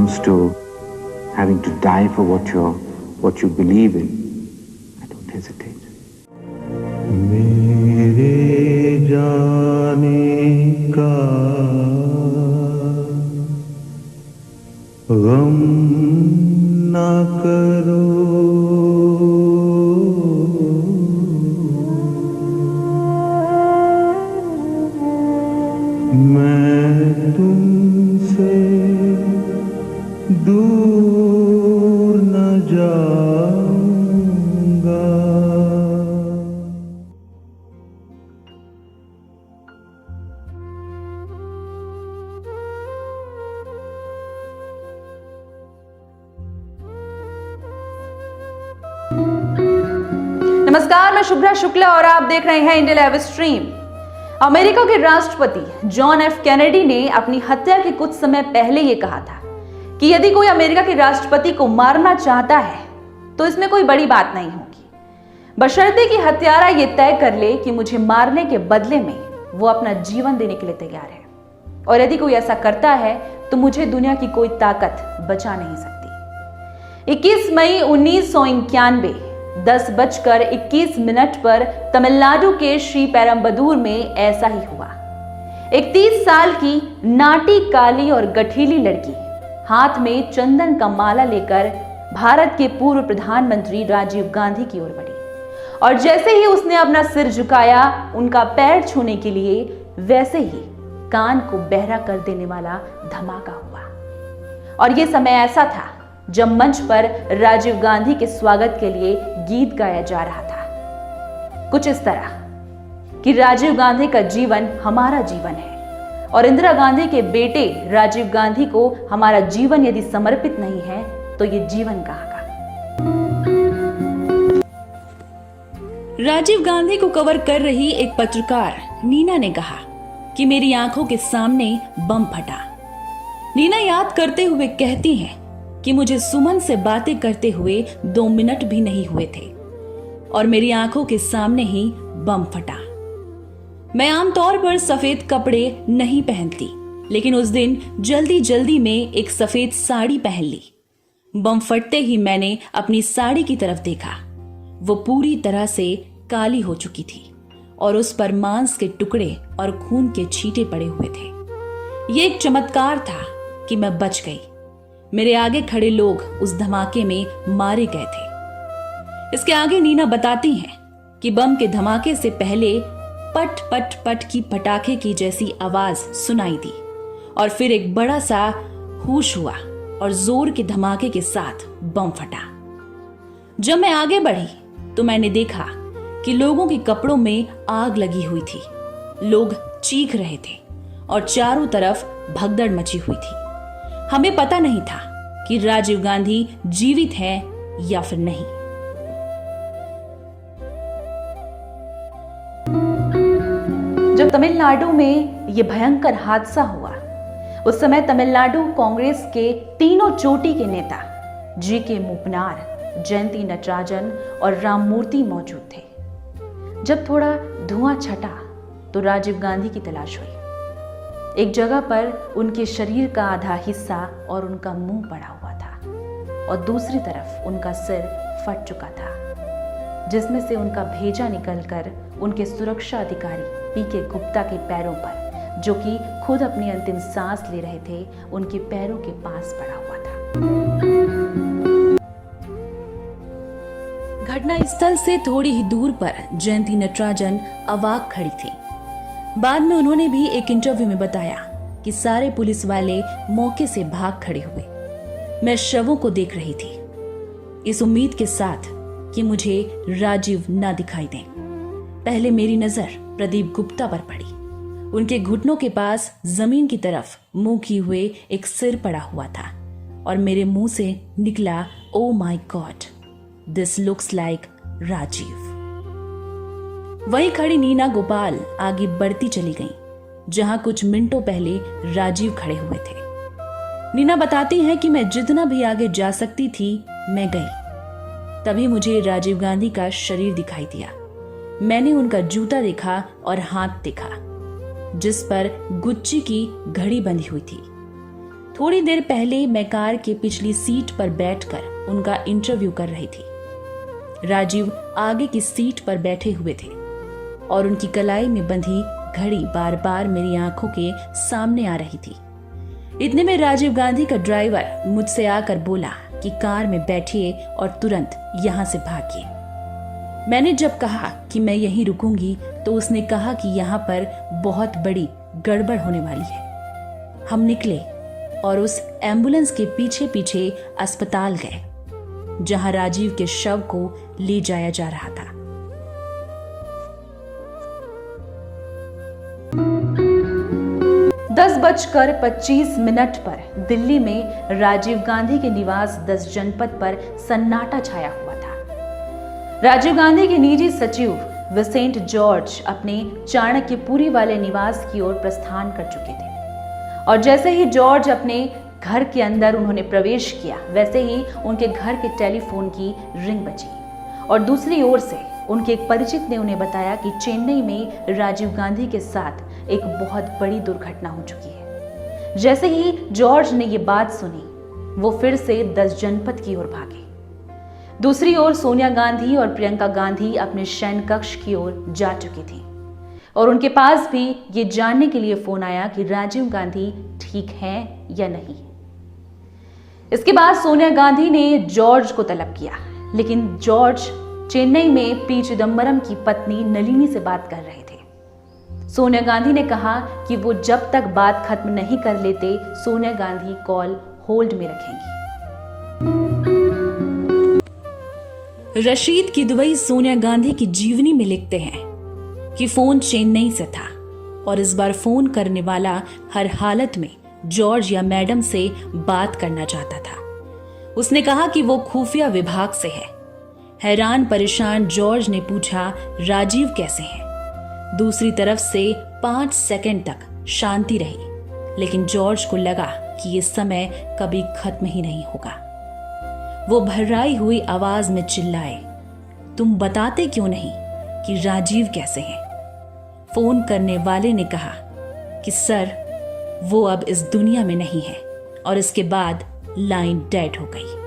comes to having to die for what you believe in, I don't hesitate. मेरे जाने का गम ना करो, मैं तुमसे दूर न जाऊंगा। नमस्कार, मैं शुभ्रा शुक्ला और आप देख रहे हैं इंडिया लाइव स्ट्रीम। अमेरिका के राष्ट्रपति जॉन एफ कैनेडी ने अपनी हत्या के कुछ समय पहले यह कहा था कि यदि कोई अमेरिका के राष्ट्रपति को मारना चाहता है तो इसमें कोई बड़ी बात नहीं होगी, बशर्ते कि हत्यारा यह तय कर ले कि मुझे मारने के बदले में वो अपना जीवन देने के लिए तैयार है, और यदि कोई ऐसा करता है तो मुझे दुनिया की कोई ताकत बचा नहीं सकती। 21 मई 1991 10:21 पर तमिलनाडु के श्री पेरम्बदूर में ऐसा ही हुआ। एक 30 साल की नाटी, काली और गठीली लड़की हाथ में चंदन का माला लेकर भारत के पूर्व प्रधानमंत्री राजीव गांधी की ओर बढ़ी, और जैसे ही उसने अपना सिर झुकाया उनका पैर छूने के लिए, वैसे ही कान को बहरा कर देने वाला धमाका हुआ। और यह समय ऐसा था जब मंच पर राजीव गांधी के स्वागत के लिए गीत गाया जा रहा था, कुछ इस तरह कि राजीव गांधी का जीवन हमारा जीवन है, और इंदिरा गांधी के बेटे राजीव गांधी को हमारा जीवन यदि समर्पित नहीं है तो ये जीवन कहाँ का। राजीव गांधी को कवर कर रही एक पत्रकार नीना ने कहा कि मेरी आंखों के सामने बम फटा। नीना याद करते हुए कहती हैं कि मुझे सुमन से बातें करते हुए 2 मिनट भी नहीं हुए थे और मेरी आंखों के सामने ही बम फटा। मैं आमतौर पर सफेद कपड़े नहीं पहनती, लेकिन उस दिन जल्दी जल्दी में एक सफेद साड़ी पहन ली। बम फटते ही मैंने अपनी साड़ी की तरफ देखा। वो पूरी तरह से काली हो चुकी थी और उस पर मांस के टुकड़े और खून के छींटे पड़े हुए थे। ये एक चमत्कार था कि मैं बच गई। मेरे आगे खड़े लोग उस धमाके में मारे गए थे। इसके आगे नीना बताती हैं कि बम के धमाके से पहले पट पट पट की पटाखे की जैसी आवाज सुनाई दी, और फिर एक बड़ा सा हूश हुआ और जोर के धमाके के साथ बम फटा। जब मैं आगे बढ़ी तो मैंने देखा कि लोगों के कपड़ों में आग लगी हुई थी। लोग चीख रहे थे और चारों तरफ भगदड़ मची हुई थी। हमें पता नहीं था कि राजीव गांधी जीवित है या फिर नहीं। जब तमिलनाडु में यह भयंकर हादसा हुआ, उस समय तमिलनाडु कांग्रेस के तीनों चोटी के नेता जी.के. मूपनार, जयंती नटराजन और राममूर्ति मौजूद थे। जब थोड़ा धुआं छटा तो राजीव गांधी की तलाश हुई। एक जगह पर उनके शरीर का आधा हिस्सा और उनका मुंह पड़ा हुआ था, और दूसरी तरफ उनका सिर फट चुका था, जिसमें से उनका भेजा निकलकर उनके सुरक्षा अधिकारी पी.के. गुप्ता के पैरों पर, जो कि खुद अपनी अंतिम सांस ले रहे थे, उनके पैरों के पास पड़ा हुआ था। घटनास्थल से थोड़ी ही दूर पर जयंती नटराजन अवाक खड़ी थी। बाद में उन्होंने भी एक इंटरव्यू में बताया कि सारे पुलिस वाले मौके से भाग खड़े हुए। मैं शवों को देख रही थी, इस उम्मीद के साथ कि मुझे राजीव ना दिखाई दें। पहले मेरी नजर प्रदीप गुप्ता पर पड़ी। उनके घुटनों के पास जमीन की तरफ मुंह किए हुए एक सिर पड़ा हुआ था, और मेरे मुंह से निकला, oh my god, this looks like Rajiv. वहीं खड़ी नीना गोपाल आगे बढ़ती चली गई, जहां कुछ मिनटों पहले राजीव खड़े हुए थे। नीना बताती हैं कि मैं जितना भी आगे जा सकती थी मैं गई। तभी मुझे राजीव गांधी का शरीर दिखाई दिया। मैंने उनका जूता देखा और हाथ देखा, जिस पर गुच्ची की घड़ी बंधी हुई थी। थोड़ी देर पहले मैं कार के पिछली सीट पर बैठकर उनका इंटरव्यू कर रही थी। राजीव आगे की सीट पर बैठे हुए थे और उनकी कलाई में बंधी घड़ी बार बार मेरी आंखों के सामने आ रही थी। इतने में राजीव गांधी का ड्राइवर मुझसे आकर बोला कि कार में बैठिए और तुरंत यहां से भागिए। मैंने जब कहा कि मैं यहीं रुकूंगी तो उसने कहा कि यहाँ पर बहुत बड़ी गड़बड़ होने वाली है। हम निकले और उस एम्बुलेंस के पीछे पीछे अस्पताल गए जहां राजीव के शव को ले जाया जा रहा था। 10:25 पर दिल्ली में राजीव गांधी के निवास 10 जनपद पर सन्नाटा छाया हुआ था। राजीव गांधी के निजी सचिव विसेंट जॉर्ज अपने चाणक्यपुरी वाले निवास की ओर प्रस्थान कर चुके थे और जैसे ही जॉर्ज अपने घर के अंदर उन्होंने प्रवेश किया, वैसे ही उनके घर के टेलीफोन की रिंग बजी और दूसरी ओर से उनके एक परिचित ने उन्हें बताया कि चेन्नई में राजीव गांधी के साथ एक बहुत बड़ी दुर्घटना हो चुकी है। जैसे ही जॉर्ज ने ये बात सुनी, वो फिर से 10 जनपद की ओर भागे। दूसरी ओर सोनिया गांधी और प्रियंका गांधी अपने शयन कक्ष की ओर जा चुकी थी और उनके पास भी ये जानने के लिए फोन आया कि राजीव गांधी ठीक हैं या नहीं। इसके बाद सोनिया गांधी ने जॉर्ज को तलब किया, लेकिन जॉर्ज चेन्नई में पी चिदम्बरम की पत्नी नलिनी से बात कर रहे थे। सोनिया गांधी ने कहा कि वो जब तक बात खत्म नहीं कर लेते, सोनिया गांधी कॉल होल्ड में रखेंगी। रशीद किदवई सोनिया गांधी की जीवनी में लिखते हैं कि फोन चेन्नई से था और इस बार फोन करने वाला हर हालत में जॉर्ज या मैडम से बात करना चाहता था। उसने कहा कि वो खुफिया विभाग से है। हैरान परेशान जॉर्ज ने पूछा, राजीव कैसे हैं? दूसरी तरफ से 5 सेकंड तक शांति रही, लेकिन जॉर्ज को लगा कि ये समय कभी खत्म ही नहीं होगा। वो भर्राई हुई आवाज में चिल्लाए, तुम बताते क्यों नहीं कि राजीव कैसे हैं? फोन करने वाले ने कहा कि सर, वो अब इस दुनिया में नहीं है, और इसके बाद लाइन डेड हो गई।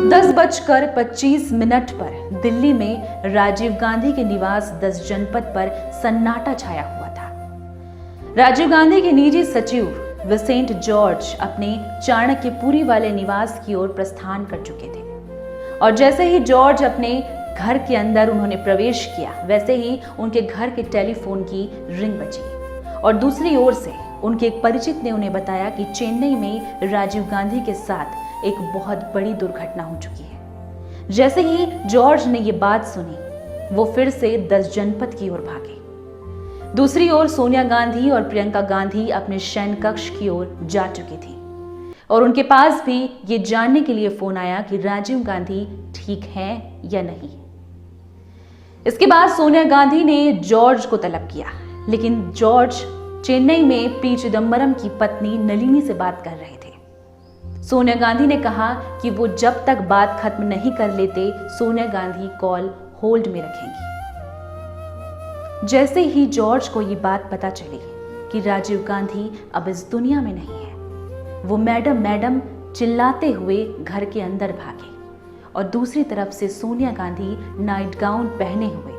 दस 10:25 पर दिल्ली में राजीव गांधी के निवास 10 जनपद पर सन्नाटा छाया हुआ था। राजीव गांधी के निजी सचिव विसेंट जॉर्ज अपने चाणक्यपुरी वाले निवास की ओर प्रस्थान कर चुके थे और जैसे ही जॉर्ज अपने घर के अंदर उन्होंने प्रवेश किया, वैसे ही उनके घर के टेलीफोन की रिंग बजी और दूसरी ओर से उनके एक परिचित ने उन्हें बताया कि चेन्नई में राजीव गांधी के साथ एक बहुत बड़ी दुर्घटना हो चुकी है। जैसे ही जॉर्ज ने ये बात सुनी, वो फिर से 10 जनपद की ओर भागे। दूसरी ओर सोनिया गांधी और प्रियंका गांधी अपने शयन कक्ष की ओर जा चुकी थी और उनके पास भी ये जानने के लिए फोन आया कि राजीव गांधी ठीक हैं या नहीं। इसके बाद सोनिया गांधी ने जॉर्ज को तलब किया, लेकिन जॉर्ज चेन्नई में पी चिदम्बरम की पत्नी नलिनी से बात कर रहे थे। सोनिया गांधी ने कहा कि वो जब तक बात खत्म नहीं कर लेते, सोनिया गांधी कॉल होल्ड में रखेंगी। जैसे ही जॉर्ज को ये बात पता चली कि राजीव गांधी अब इस दुनिया में नहीं है, वो मैडम मैडम चिल्लाते हुए घर के अंदर भागे और दूसरी तरफ से सोनिया गांधी नाइट गाउन पहने हुए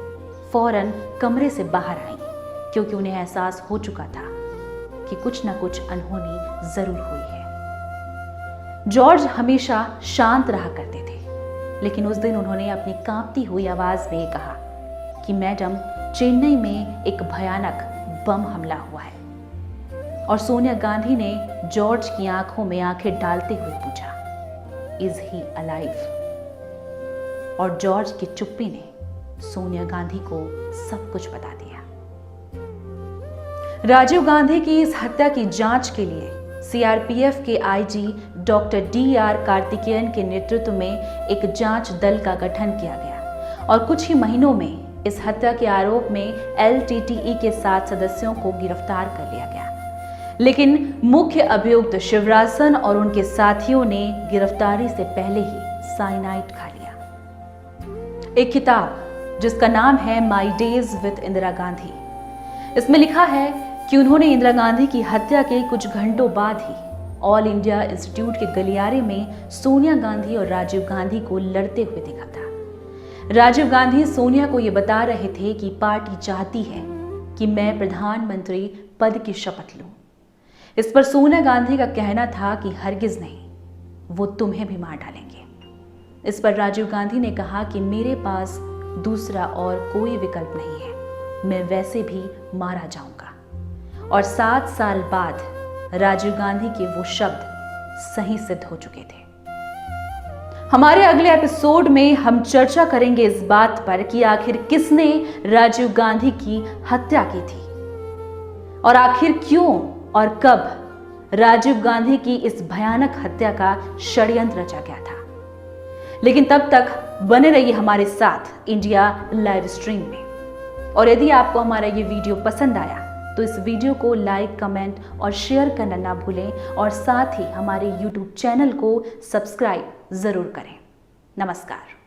फौरन कमरे से बाहर आई, क्योंकि उन्हें एहसास हो चुका था कि कुछ ना कुछ अनहोनी जरूर हुई है। जॉर्ज हमेशा शांत रहा करते थे, लेकिन उस दिन उन्होंने अपनी कांपती हुई आवाज में कहा कि मैडम, चेन्नई में एक भयानक बम हमला हुआ है। और सोनिया गांधी ने जॉर्ज की आंखों में आंखें डालते हुए पूछा, इज ही अलाइव? और जॉर्ज की चुप्पी ने सोनिया गांधी को सब कुछ बता दिया। राजीव गांधी की इस हत्या की जांच के लिए सीआरपीएफ के आईजी डॉक्टर DR कार्तिकेयन के नेतृत्व में एक जांच दल का गठन किया गया और कुछ ही महीनों में इस हत्या के आरोप में LTTE के 7 सदस्यों को गिरफ्तार कर लिया गया, लेकिन मुख्य अभियुक्त शिवरासन और उनके साथियों ने गिरफ्तारी से पहले ही साइनाइड खा लिया। एक किताब जिसका नाम है my days with Indira Gandhi, इसमें लिखा है कि उन्होंने इंदिरा गांधी की हत्या के कुछ घंटों बाद ही ऑल इंडिया इंस्टीट्यूट के गलियारे में सोनिया गांधी और राजीव गांधी को लड़ते हुए देखा था। राजीव गांधी सोनिया को यह बता रहे थे कि पार्टी चाहती है कि मैं प्रधानमंत्री पद की शपथ लूं। इस पर सोनिया गांधी का कहना था कि हरगिज नहीं, वो तुम्हें भी मार डालेंगे। इस पर राजीव गांधी ने कहा कि मेरे पास दूसरा और कोई विकल्प नहीं है, मैं वैसे भी मारा जाऊंगा। और 7 साल बाद राजीव गांधी के वो शब्द सही सिद्ध हो चुके थे। हमारे अगले एपिसोड में हम चर्चा करेंगे इस बात पर कि आखिर किसने राजीव गांधी की हत्या की थी और आखिर क्यों और कब राजीव गांधी की इस भयानक हत्या का षड्यंत्र रचा गया था। लेकिन तब तक बने रहिए हमारे साथ इंडिया लाइव स्ट्रीम में। और यदि आपको हमारा ये वीडियो पसंद आया तो इस वीडियो को लाइक, कमेंट और शेयर करना ना भूलें और साथ ही हमारे YouTube चैनल को सब्सक्राइब जरूर करें। नमस्कार।